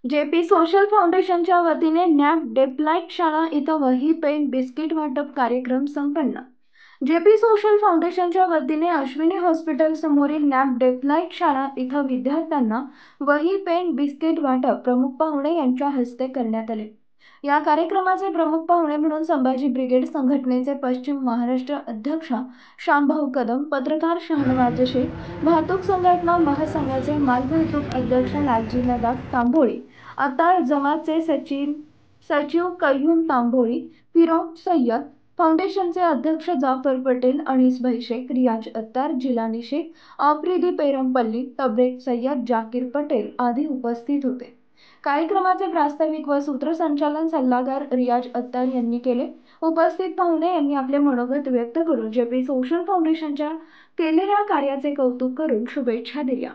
JP social फाउंडेशनच्या वतीने nap डेपलाईट शाळा इथं वही पेन बिस्किट वाटप कार्यक्रम संपन्न. जेपी सोशल फाउंडेशनच्या वतीने अश्विनी हॉस्पिटल समोरील नॅप डेपलाईट शाळा इथं विद्यार्थ्यांना वही पेन बिस्किट वाटप प्रमुख पाहुणे यांच्या हस्ते करण्यात आले. या कार्यक्रमाचे प्रमुख पाहुणे म्हणून संभाजी ब्रिगेड संघटनेचे पश्चिम महाराष्ट्र अध्यक्ष शामभाऊ कदम, पत्रकार शहानवाज शेख, वाहतूक संघटना महासंघाचे मालवाहतूक अध्यक्ष लालजी नदाफ तांबोळी, अतार जमातचे सचिव कय्यूम तांबोळी, फिरोज सय्यद, फाउंडेशनचे अध्यक्ष जाफर पटेल, अनीसभाई शेख, रियाज अत्तार, जिलानी शेख, आफ्रिदी पेरमपल्ली, तबरेक सय्यद, जाकीर पटेल आदी उपस्थित होते. कार्यक्रमाचे प्रास्ताविक व सूत्रसंचालन सल्लागार रियाज अत्तार यांनी केले. उपस्थित पाहुणे यांनी आपले मनोगत व्यक्त करून जेपी सोशल फाउंडेशनच्या केलेल्या कार्याचे कौतुक करून शुभेच्छा दिल्या.